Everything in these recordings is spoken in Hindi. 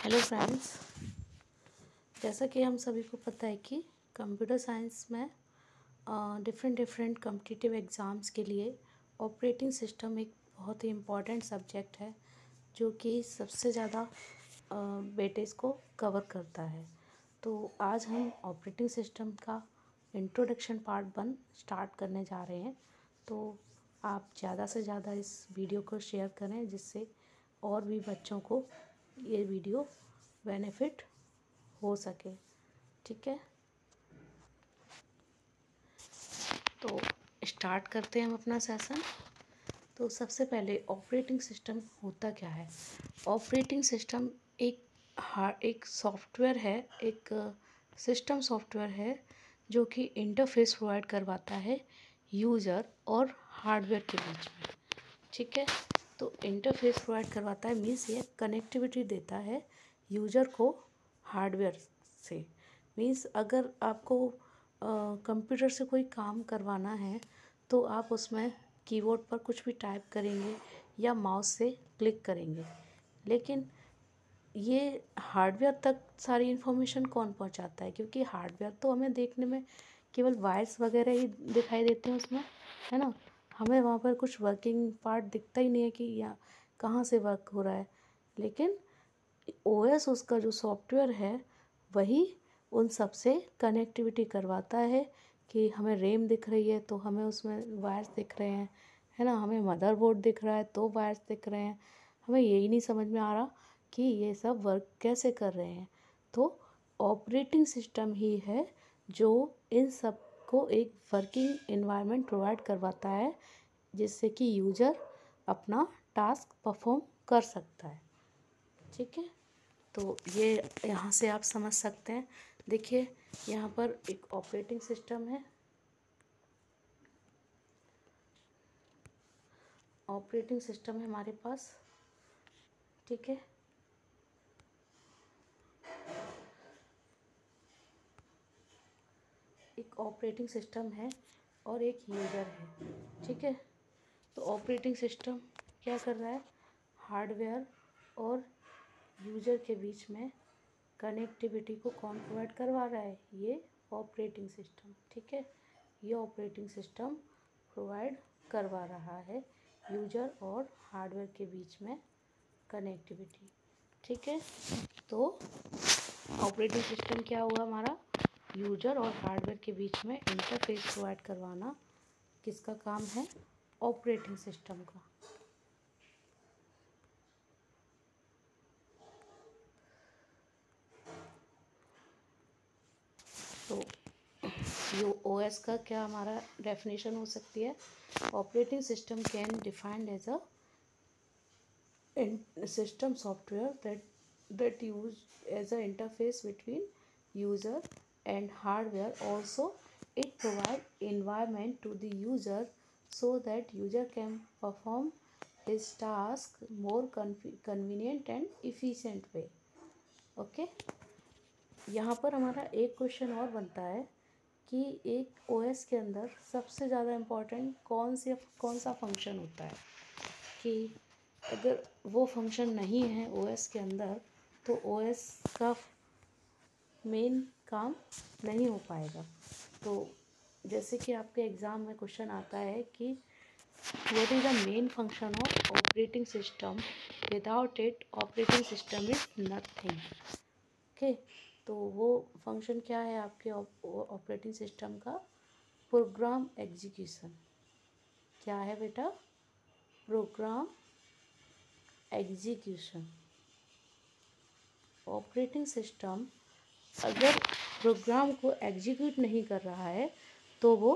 हेलो फ्रेंड्स, जैसा कि हम सभी को पता है कि कंप्यूटर साइंस में डिफरेंट कॉम्पिटिटिव एग्ज़ाम्स के लिए ऑपरेटिंग सिस्टम एक बहुत ही इम्पॉर्टेंट सब्जेक्ट है जो कि सबसे ज़्यादा वेटेज को कवर करता है। तो आज हम ऑपरेटिंग सिस्टम का इंट्रोडक्शन पार्ट 1 स्टार्ट करने जा रहे हैं। तो आप ज़्यादा से ज़्यादा इस वीडियो को शेयर करें जिससे और भी बच्चों को ये वीडियो बेनिफिट हो सके। ठीक है, तो स्टार्ट करते हैं हम अपना सेशन। तो सबसे पहले ऑपरेटिंग सिस्टम होता क्या है। ऑपरेटिंग सिस्टम एक सॉफ्टवेयर है, एक सिस्टम सॉफ्टवेयर है जो कि इंटरफेस प्रोवाइड करवाता है यूज़र और हार्डवेयर के बीच में। ठीक है, तो इंटरफेस प्रोवाइड करवाता है मीन्स ये कनेक्टिविटी देता है यूज़र को हार्डवेयर से। मीन्स अगर आपको कंप्यूटर से कोई काम करवाना है तो आप उसमें कीबोर्ड पर कुछ भी टाइप करेंगे या माउस से क्लिक करेंगे, लेकिन ये हार्डवेयर तक सारी इन्फॉर्मेशन कौन पहुंचाता है, क्योंकि हार्डवेयर तो हमें देखने में केवल वायर्स वगैरह ही दिखाई देते हैं उसमें, है ना। हमें वहाँ पर कुछ वर्किंग पार्ट दिखता ही नहीं है कि या कहाँ से वर्क हो रहा है। लेकिन ओएस उसका जो सॉफ्टवेयर है वही उन सब से कनेक्टिविटी करवाता है कि हमें रैम दिख रही है तो हमें उसमें वायर्स दिख रहे हैं, है ना। हमें मदरबोर्ड दिख रहा है तो वायर्स दिख रहे हैं। हमें यही नहीं समझ में आ रहा कि ये सब वर्क कैसे कर रहे हैं। तो ऑपरेटिंग सिस्टम ही है जो इन सब को एक वर्किंग एनवायरनमेंट प्रोवाइड करवाता है जिससे कि यूज़र अपना टास्क परफॉर्म कर सकता है। ठीक है, तो ये यहाँ से आप समझ सकते हैं। देखिए यहाँ पर एक ऑपरेटिंग सिस्टम है। ऑपरेटिंग सिस्टम है हमारे पास। ठीक है, एक ऑपरेटिंग सिस्टम है और एक यूज़र है। ठीक है, तो ऑपरेटिंग सिस्टम क्या कर रहा है, हार्डवेयर और यूज़र के बीच में कनेक्टिविटी को कौन प्रोवाइड करवा रहा है, ये ऑपरेटिंग सिस्टम। ठीक है, ये ऑपरेटिंग सिस्टम प्रोवाइड करवा रहा है यूज़र और हार्डवेयर के बीच में कनेक्टिविटी। ठीक है, तो ऑपरेटिंग सिस्टम क्या हुआ हमारा, यूज़र और हार्डवेयर के बीच में इंटरफेस प्रोवाइड करवाना किसका काम है, ऑपरेटिंग सिस्टम का। तो यो ओएस का क्या हमारा डेफिनेशन हो सकती है, operating system can defined as a system software that use as an interface between user and hardware. Also it provide environment to the user so that user can perform his task more convenient and efficient way. Okay, यहाँ पर हमारा एक क्वेश्चन और बनता है कि एक ओएस के अंदर सबसे ज़्यादा इम्पोर्टेंट कौन सा फंक्शन होता है, कि अगर वो फंक्शन नहीं है ओएस के अंदर तो ओएस का मेन काम नहीं हो पाएगा। तो जैसे कि आपके एग्ज़ाम में क्वेश्चन आता है कि what is the main function of operating system, without it operating system is nothing. Okay, तो वो फंक्शन क्या है आपके ऑपरेटिंग सिस्टम का, प्रोग्राम एग्जीक्यूशन। क्या है बेटा, प्रोग्राम एग्जीक्यूशन। ऑपरेटिंग सिस्टम अगर प्रोग्राम को एग्जीक्यूट नहीं कर रहा है तो वो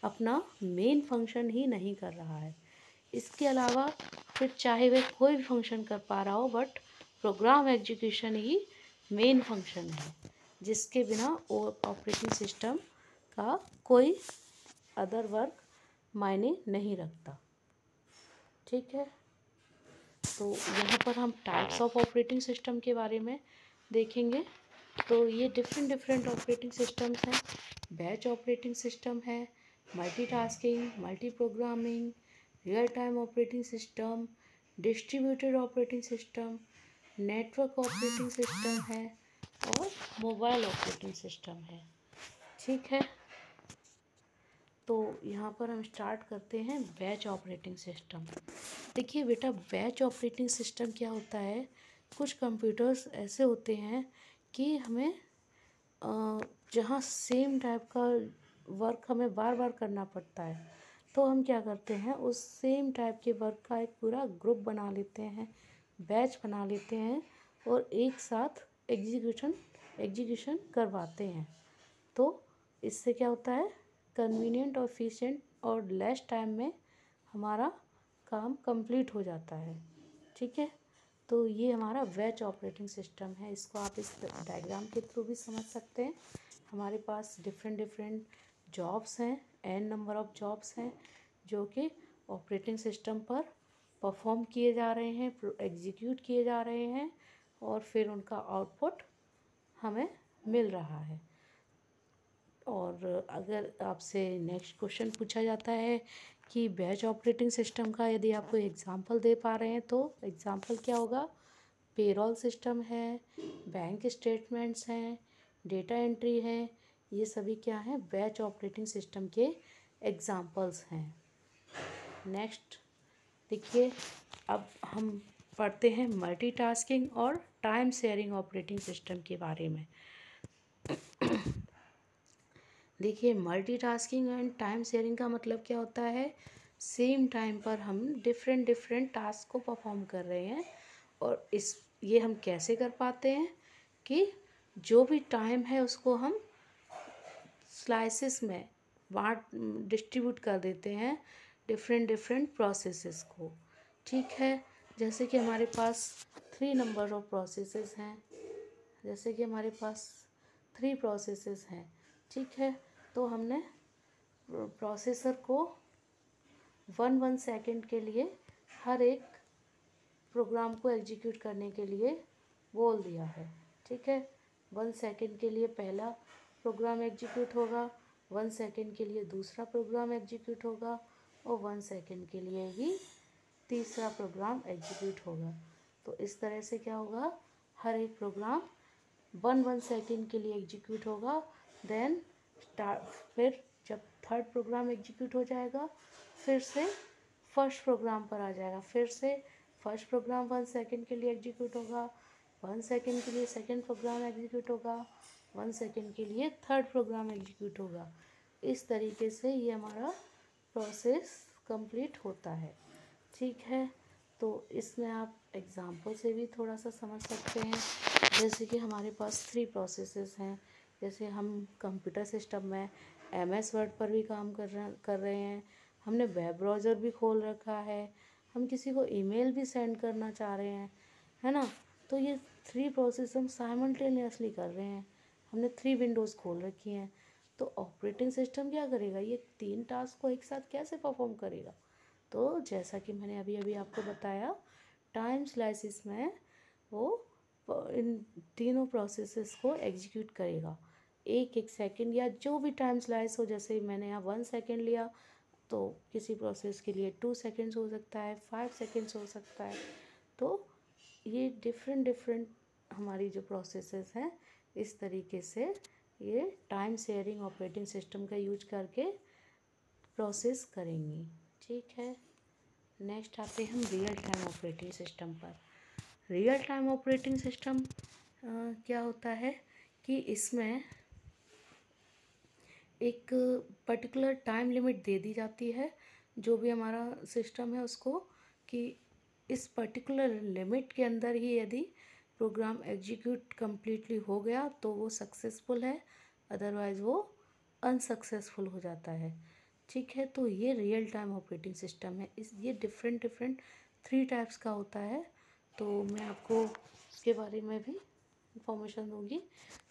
अपना मेन फंक्शन ही नहीं कर रहा है। इसके अलावा फिर चाहे वह कोई भी फंक्शन कर पा रहा हो, but program execution he main function है जिसके बिना ऑपरेटिंग सिस्टम का कोई अदर वर्क मायने नहीं रखता। ठीक है, तो यहाँ पर हम टाइप्स ऑफ ऑपरेटिंग सिस्टम के बारे में देखेंगे। तो ये डिफरेंट ऑपरेटिंग सिस्टम्स हैं। बैच ऑपरेटिंग सिस्टम है, multitasking, multi programming, real time operating system, distributed operating system, network operating system है और मोबाइल ऑपरेटिंग सिस्टम है। ठीक है, तो यहाँ पर हम स्टार्ट करते हैं बैच ऑपरेटिंग सिस्टम। देखिए बेटा, बैच ऑपरेटिंग सिस्टम क्या होता है, कुछ कंप्यूटर्स ऐसे होते हैं कि हमें जहाँ सेम टाइप का वर्क हमें बार बार करना पड़ता है, तो हम क्या करते हैं, उस सेम टाइप के वर्क का एक पूरा ग्रुप बना लेते हैं, बैच बना लेते हैं और एक साथ एग्जीक्यूशन करवाते हैं। तो इससे क्या होता है, कन्वीनियंट और एफिशिएंट और लेस टाइम में हमारा काम कंप्लीट हो जाता है। ठीक है, तो ये हमारा बैच ऑपरेटिंग सिस्टम है। इसको आप इस डायग्राम के थ्रू भी समझ सकते हैं। हमारे पास डिफरेंट जॉब्स हैं, n नंबर ऑफ जॉब्स हैं जो कि ऑपरेटिंग सिस्टम पर परफॉर्म किए जा रहे हैं, एग्जीक्यूट किए जा रहे हैं और फिर उनका आउटपुट हमें मिल रहा है। और अगर आपसे नेक्स्ट क्वेश्चन पूछा जाता है कि बैच ऑपरेटिंग सिस्टम का यदि आप कोई एग्जांपल दे पा रहे हैं, तो एग्जांपल क्या होगा, पेरोल सिस्टम है, बैंक स्टेटमेंट्स हैं, डेटा एंट्री है, ये सभी क्या हैं, बैच ऑपरेटिंग सिस्टम के एग्जांपल्स हैं। नेक्स्ट देखिए, अब हम पढ़ते हैं मल्टीटास्किंग और टाइम शेयरिंग ऑपरेटिंग सिस्टम के बारे में। देखिए, मल्टीटास्किंग एंड टाइम शेयरिंग का मतलब क्या होता है, सेम टाइम पर हम डिफरेंट टास्क को परफॉर्म कर रहे हैं और ये हम कैसे कर पाते हैं कि जो भी टाइम है उसको हम स्लाइसेस में बांट डिस्ट्रीब्यूट कर देते हैं डिफरेंट प्रोसेसेस को। ठीक है, जैसे कि हमारे पास 3 नंबर ऑफ प्रोसेसेस हैं, जैसे कि हमारे पास 3 प्रोसेसेस हैं। ठीक है, तो हमने प्रोसेसर को 1 सेकेंड के लिए हर एक प्रोग्राम को एग्जीक्यूट करने के लिए बोल दिया है। ठीक है, 1 सेकेंड के लिए पहला प्रोग्राम एग्जीक्यूट होगा, 1 सेकेंड के लिए दूसरा प्रोग्राम एग्जीक्यूट होगा और 1 सेकेंड के लिए ही तीसरा प्रोग्राम एग्जीक्यूट होगा। तो इस तरह से क्या होगा, हर एक प्रोग्राम 1 सेकेंड के लिए एग्जीक्यूट होगा। देन फिर जब थर्ड प्रोग्राम एग्जीक्यूट हो जाएगा, फिर से फर्स्ट प्रोग्राम पर आ जाएगा, फिर से फर्स्ट प्रोग्राम 1 सेकेंड के लिए एग्जीक्यूट होगा, 1 सेकेंड के लिए सेकेंड प्रोग्राम एग्जीक्यूट होगा, 1 सेकेंड के लिए थर्ड प्रोग्राम एग्जीक्यूट होगा। इस तरीके से ये हमारा प्रोसेस कंप्लीट होता है। ठीक है, तो इसमें आप एग्जाम्पल से भी थोड़ा सा समझ सकते हैं। जैसे कि हमारे पास 3 प्रोसेसेस हैं, जैसे हम कंप्यूटर सिस्टम में MS वर्ड पर भी काम कर रहे हैं, हमने वेब ब्राउज़र भी खोल रखा है, हम किसी को ईमेल भी सेंड करना चाह रहे हैं, है ना। तो ये 3 प्रोसेस हम साइमल्टेनियसली कर रहे हैं, हमने 3 विंडोज़ खोल रखी हैं। तो ऑपरेटिंग सिस्टम क्या करेगा, ये 3 टास्क को एक साथ कैसे परफॉर्म करेगा। तो जैसा कि मैंने अभी अभी आपको बताया, टाइम स्लाइसिस में वो इन तीनों प्रोसेसेस को एग्जीक्यूट करेगा एक एक सेकंड या जो भी टाइम स्लाइस हो। जैसे मैंने यहाँ 1 सेकंड लिया, तो किसी प्रोसेस के लिए 2 सेकंड्स हो सकता है, 5 सेकंड्स हो सकता है। तो ये डिफरेंट हमारी जो प्रोसेसेस हैं, इस तरीके से ये टाइम शेयरिंग ऑपरेटिंग सिस्टम का यूज करके प्रोसेस करेंगी। ठीक है, नेक्स्ट आते हैं हम रियल टाइम ऑपरेटिंग सिस्टम पर। रियल टाइम ऑपरेटिंग सिस्टम क्या होता है कि इसमें एक पर्टिकुलर टाइम लिमिट दे दी जाती है जो भी हमारा सिस्टम है उसको, कि इस पर्टिकुलर लिमिट के अंदर ही यदि प्रोग्राम एग्जीक्यूट कम्प्लीटली हो गया तो वो सक्सेसफुल है, अदरवाइज़ वो अनसक्सेसफुल हो जाता है। ठीक है, तो ये रियल टाइम ऑपरेटिंग सिस्टम है। ये डिफरेंट 3 टाइप्स का होता है, तो मैं आपको इसके बारे में भी इंफॉर्मेशन दूंगी।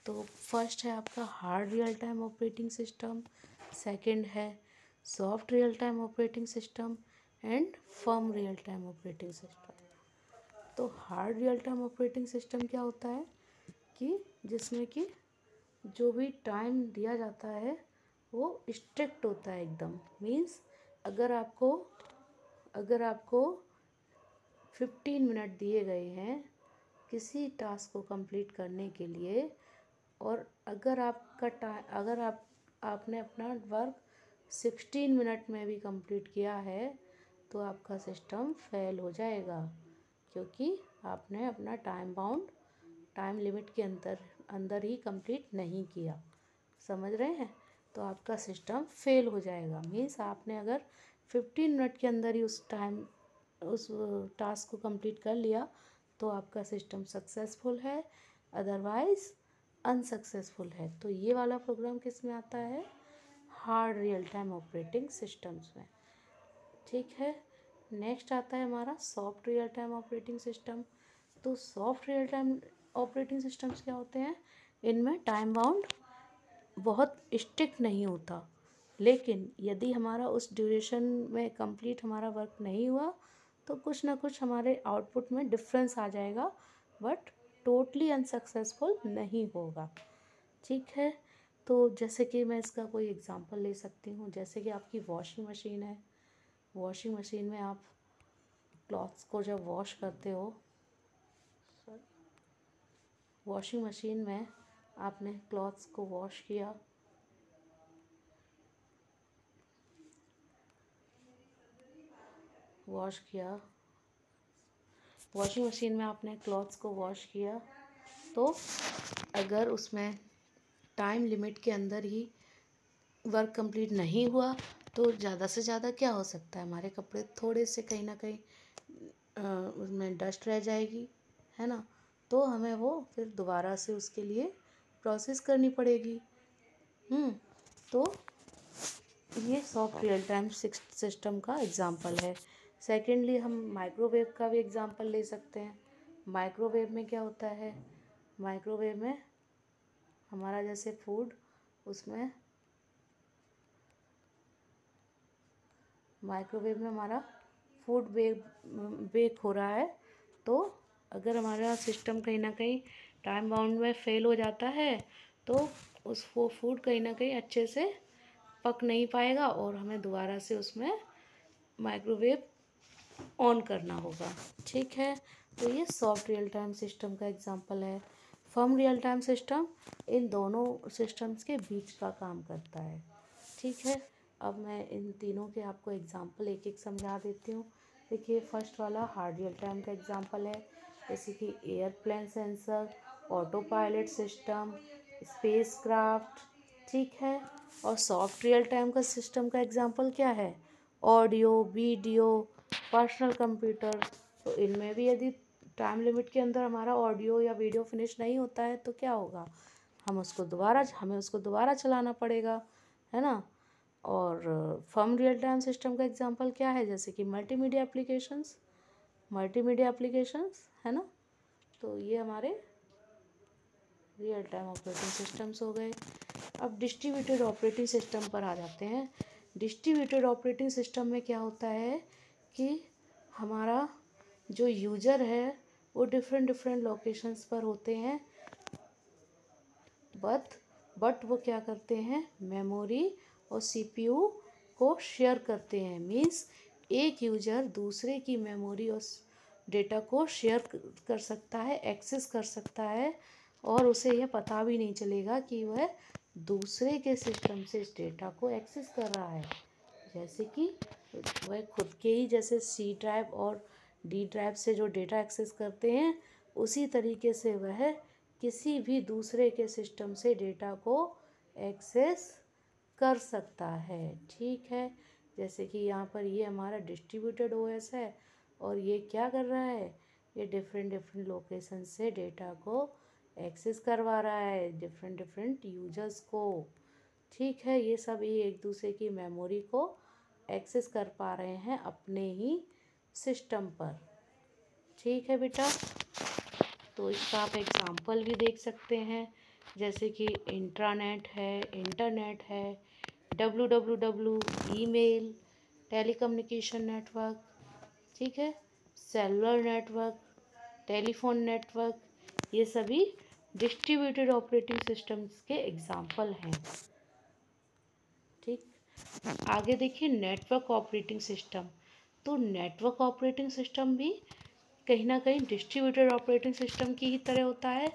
तो फर्स्ट है आपका hard real time operating system, second है soft real time operating system and firm real time operating system. तो hard real time operating system क्या होता है कि जिसमें कि जो भी टाइम दिया जाता है वो स्ट्रिक्ट होता है एकदम। मीन्स अगर आपको 15 मिनट दिए गए हैं किसी टास्क को कंप्लीट करने के लिए, और अगर आपने अपना वर्क 16 मिनट में भी कंप्लीट किया है तो आपका सिस्टम फेल हो जाएगा, क्योंकि आपने अपना टाइम लिमिट के अंदर ही कंप्लीट नहीं किया। समझ रहे हैं? तो आपका सिस्टम फेल हो जाएगा। मीन्स आपने अगर 15 मिनट के अंदर ही उस टास्क को कंप्लीट कर लिया तो आपका सिस्टम सक्सेसफुल है, अदरवाइज अनसक्सेसफुल है। तो ये वाला प्रोग्राम किस में आता है? Hard real time operating systems में। ठीक है। नेक्स्ट आता है हमारा soft real time operating system. तो soft real time operating systems क्या होते हैं? इनमें टाइम बाउंड बहुत स्ट्रिक्ट नहीं होता, लेकिन यदि हमारा उस ड्यूरेशन में कंप्लीट हमारा वर्क नहीं हुआ तो कुछ ना कुछ हमारे आउटपुट में डिफरेंस आ जाएगा, बट टोटली अनसक्सेसफुल नहीं होगा। ठीक है। तो जैसे कि मैं इसका कोई एग्जांपल ले सकती हूँ। जैसे कि आपकी वॉशिंग मशीन है। वॉशिंग मशीन में आप क्लॉथ्स को जब वॉश करते हो, वॉशिंग मशीन में आपने क्लॉथ्स को वॉश किया, वॉशिंग मशीन में आपने क्लॉथ्स को वॉश किया, तो अगर उसमें टाइम लिमिट के अंदर ही वर्क कंप्लीट नहीं हुआ तो ज़्यादा से ज़्यादा क्या हो सकता है? हमारे कपड़े थोड़े से कहीं ना कहीं उसमें डस्ट रह जाएगी, है ना? तो हमें वो फिर दोबारा से उसके लिए प्रोसेस करनी पड़ेगी। तो ये सॉफ्ट रियल टाइम सिस्टम का एग्जांपल है। सेकेंडली हम माइक्रोवेव का भी एग्जांपल ले सकते हैं। माइक्रोवेव में क्या होता है? माइक्रोवेव में हमारा जैसे फूड, उसमें माइक्रोवेव में हमारा फूड बेक हो रहा है, तो अगर हमारा सिस्टम कहीं ना कहीं टाइम बाउंड में फेल हो जाता है तो वो फूड कहीं ना कहीं अच्छे से पक नहीं पाएगा और हमें दोबारा से उसमें माइक्रोवेव ऑन करना होगा। ठीक है। तो ये सॉफ्ट रियल टाइम सिस्टम का एग्जांपल है। Firm real time system in दोनों सिस्टम्स के बीच का काम करता है। ठीक है। अब मैं इन तीनों के आपको एग्जांपल एक एक समझा देती हूँ। देखिए, फर्स्ट वाला हार्ड रियल टाइम का एग्जांपल है, जैसे कि airplane sensor, auto pilot system, space craft. ठीक है। और सॉफ्ट रियल टाइम का सिस्टम का एग्जांपल क्या है? Audio, video, personal computer. तो इनमें भी यदि टाइम लिमिट के अंदर हमारा ऑडियो या वीडियो फिनिश नहीं होता है तो क्या होगा? हमें उसको दोबारा चलाना पड़ेगा, है ना? और फर्म रियल टाइम सिस्टम का एग्जांपल क्या है? जैसे कि मल्टीमीडिया एप्लीकेशंस, है ना? तो ये हमारे रियल टाइम ऑपरेटिंग सिस्टम्स हो गए। अब डिस्ट्रीब्यूटेड ऑपरेटिंग सिस्टम पर आ जाते हैं। डिस्ट्रीब्यूटेड ऑपरेटिंग सिस्टम में क्या होता है कि हमारा जो यूज़र है वो डिफरेंट लोकेशंस पर होते हैं, बट वो क्या करते हैं? मेमोरी और सीपीयू को शेयर करते हैं। मीन्स एक यूज़र दूसरे की मेमोरी और डेटा को शेयर कर सकता है, एक्सेस कर सकता है, और उसे यह पता भी नहीं चलेगा कि वह दूसरे के सिस्टम से इस डेटा को एक्सेस कर रहा है। जैसे कि वह खुद के ही जैसे सी ड्राइव और डी ड्राइव से जो डेटा एक्सेस करते हैं, उसी तरीके से वह किसी भी दूसरे के सिस्टम से डेटा को एक्सेस कर सकता है। ठीक है। जैसे कि यहाँ पर ये हमारा डिस्ट्रीब्यूटेड ओएस है और ये क्या कर रहा है? ये डिफरेंट लोकेशन से डेटा को एक्सेस करवा रहा है डिफरेंट यूजर्स को। ठीक है। ये सब ये एक दूसरे की मेमोरी को एक्सेस कर पा रहे हैं अपने ही सिस्टम पर। ठीक है बेटा। तो इसका आप एग्जांपल भी देख सकते हैं, जैसे कि इंट्रानेट है, इंटरनेट है, www, ईमेल, टेलीकम्युनिकेशन नेटवर्क, ठीक है, सेलुलर नेटवर्क, टेलीफोन नेटवर्क, ये सभी डिस्ट्रीब्यूटेड ऑपरेटिंग सिस्टम्स के एग्जांपल हैं। ठीक। आगे देखिए नेटवर्क ऑपरेटिंग सिस्टम। तो नेटवर्क ऑपरेटिंग सिस्टम भी कहीं ना कहीं डिस्ट्रीब्यूटेड ऑपरेटिंग सिस्टम की ही तरह होता है,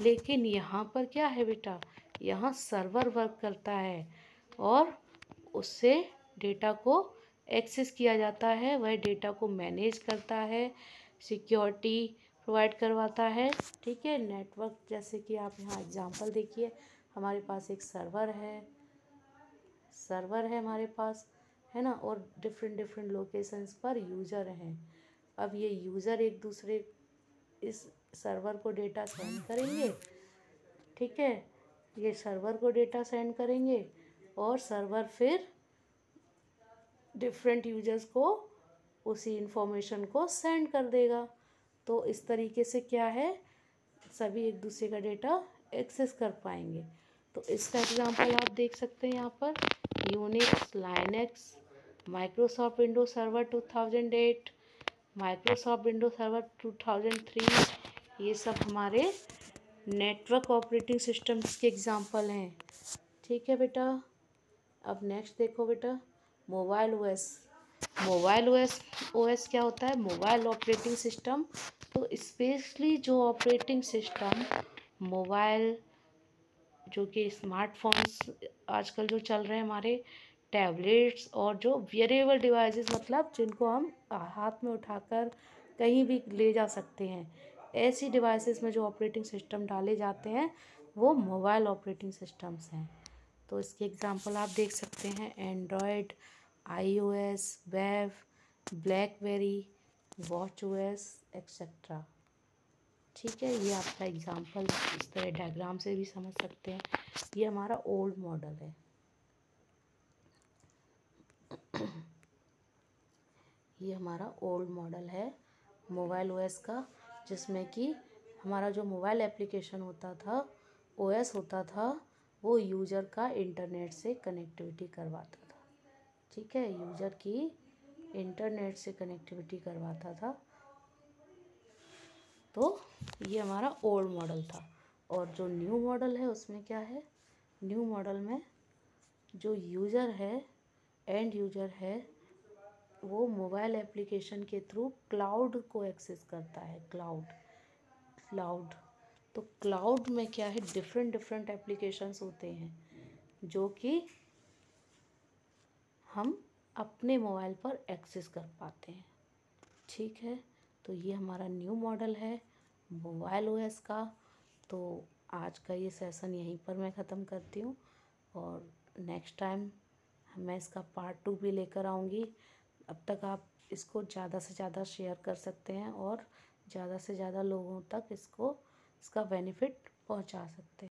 लेकिन यहाँ पर क्या है बेटा, यहाँ सर्वर वर्क करता है और उससे डेटा को एक्सेस किया जाता है, वह डेटा को मैनेज करता है, सिक्योरिटी प्रोवाइड करवाता है। ठीक है, नेटवर्क जैसे कि आप यहाँ एग्जांपल देखिए, हमारे पास एक सर्वर है हमारे पास, है ना, और डिफरेंट डिफरेंट लोकेशंस पर यूज़र हैं। अब ये यूज़र एक दूसरे इस सर्वर को डेटा सेंड करेंगे। ठीक है, ये सर्वर को डेटा सेंड करेंगे और सर्वर फिर डिफरेंट यूजर्स को उसी इंफॉर्मेशन को सेंड कर देगा। तो इस तरीके से क्या है, सभी एक दूसरे का डेटा एक्सेस कर पाएंगे। तो इसका एग्जांपल आप देख सकते हैं यहाँ पर, Unix, Linux, Microsoft Windows server 2008, Microsoft Windows server 2003, ये सब हमारे नेटवर्क ऑपरेटिंग सिस्टम्स के एग्जांपल हैं। ठीक है बेटा, अब नेक्स्ट देखो बेटा, मोबाइल ओएस। मोबाइल ओएस क्या होता है, मोबाइल ऑपरेटिंग सिस्टम। तो स्पेशली जो ऑपरेटिंग सिस्टम मोबाइल, जो कि स्मार्टफोन्स आजकल जो चल रहे हैं हमारे, टैबलेट्स और जो वियरेबल डिवाइसेस, मतलब जिनको हम हाथ में उठाकर कहीं भी ले जा सकते हैं, ऐसी डिवाइसेस में जो ऑपरेटिंग सिस्टम डाले जाते हैं वो मोबाइल ऑपरेटिंग सिस्टम्स हैं। तो इसके एग्जांपल आप देख सकते हैं, Android, iOS, wave, blackberry, watch OS etcetera. ठीक है, ये आपका एग्जांपल इस तरह डायग्राम से भी समझ सकते हैं। ये हमारा ओल्ड मॉडल है। ये हमारा ओल्ड मॉडल है मोबाइल ओएस का, जिसमें कि हमारा जो मोबाइल एप्लीकेशन होता था, ओएस होता था, वो यूज़र का इंटरनेट से कनेक्टिविटी करवाता था। ठीक है, यूज़र की इंटरनेट से कनेक्टिविटी करवाता था। तो ये हमारा ओल्ड मॉडल था। और जो न्यू मॉडल है उसमें क्या है, न्यू मॉडल में जो यूज़र है, एंड यूज़र है, वो मोबाइल एप्लीकेशन के थ्रू क्लाउड को एक्सेस करता है। क्लाउड तो क्लाउड में क्या है, डिफरेंट डिफरेंट एप्लीकेशंस होते हैं जो कि हम अपने मोबाइल पर एक्सेस कर पाते हैं। ठीक है, तो ये हमारा न्यू मॉडल है मोबाइल ओएस का। तो आज का ये सेशन यहीं पर मैं ख़त्म करती हूँ, और नेक्स्ट टाइम मैं इसका पार्ट 2 भी लेकर आऊँगी। अब तक आप इसको ज़्यादा से ज़्यादा शेयर कर सकते हैं और ज़्यादा से ज़्यादा लोगों तक इसका बेनिफिट पहुँचा सकते हैं।